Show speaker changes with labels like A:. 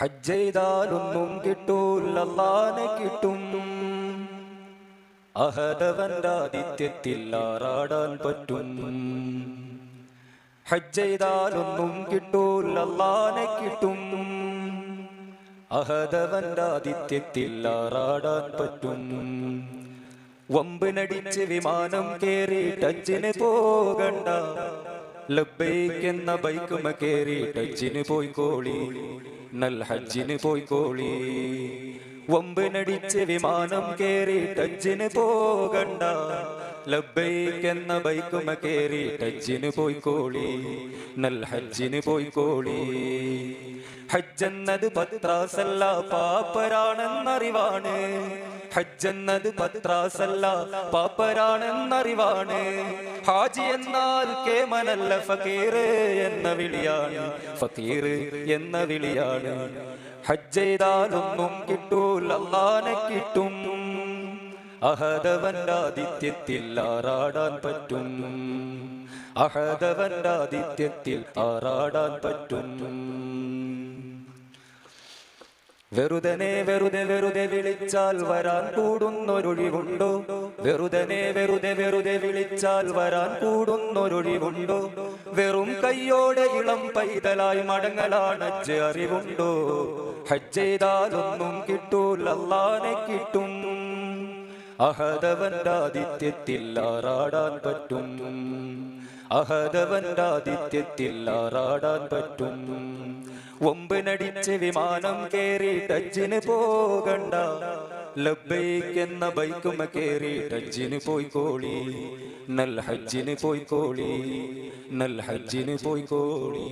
A: ഹജ്ജ് ചെയ്താലൊന്നും കിട്ടൂല അല്ലാഹനെ കിട്ടും. അഹദവന്റെ ആതിഥ്യത്തിൽ ആറാടാൻ പറ്റും. ഹജ്ജ് ചെയ്താലൊന്നും കിട്ടൂല അല്ലാഹനെ കിട്ടും. അഹദവന്റെ ആതിഥ്യത്തിൽ ആറാടാൻ പറ്റും. വമ്പിനടിച്ച് വിമാനം കേറി ഹജ്ജിന് പോകണ്ട, ലബ്ബൈക്ക് എന്ന ബൈക്കുമ കേറി ഹജ്ജിന് പോയിക്കോളി, നൽ ഹജ്ജിന് പോയിക്കോളി. വമ്പിനടിച്ച് വിമാനം കേറി ഹജ്ജിന് പോകണ്ട, ലബ്ബൈക്ക് എന്ന ബൈക്കുമ കേറി ഹജ്ജിന് പോയിക്കോളി, നൽ ഹജ്ജിന് പോയിക്കോളി. ഹജ്ജെന്നത് പത്രാസല്ല പാപ്പരാണെന്നറിവാണ്. ഹജ്ജെന്നത് പത്രാസല്ല പാപ്പരാണെന്നറിവാണ്. ഹാജി എന്നാൽ കേമനല്ല ഫക്കീർ എന്ന വിളിയാണ്, ഫക്കീർ എന്ന വിളിയാണ്. ഹജ്ജ് ചെയ്താലൊന്നും കിട്ടൂല അല്ലാഹനെ കിട്ടും. അഹദവന്റെ ആതിഥ്യത്തിൽ ആറാടാൻ പറ്റും. അഹദവന്റെ ആതിഥ്യത്തിൽ ആറാടാൻ പറ്റും. വെറുതനെ വെറുതെ വെറുതെ വിളിച്ചാൽ വരാൻ കൂടുന്നൊരൊഴിവുണ്ടോ? വെറുതനെ വെറുതെ വെറുതെ വിളിച്ചാൽ വരാൻ കൂടുന്നൊരൊഴിവുണ്ടോ? വെറും കയ്യോടെ ഇളം പൈതലായി മടങ്ങലാണ് ഹജ്ജ്, അറിവുണ്ടോ? ഹജ്ജ് ചെയ്താലൊന്നും കിട്ടൂല അല്ലാഹനെ കിട്ടും. അഹദവന്റെ ആതിഥ്യത്തിൽ ആറാടാൻ പറ്റും. അഹദവന്റെ ആതിഥ്യത്തിൽ ആറാടാൻ പറ്റും. വമ്പിനടിച്ച് വിമാനം കേറി ഹജ്ജിന് പോകണ്ട, ലബ്ബൈക്ക് എന്ന ബൈക്കുമ കേറി ഹജ്ജിന് പോയിക്കോളി, നൽ ഹജ്ജിന് പോയിക്കോളി, നൽ ഹജ്ജിന് പോയിക്കോളി.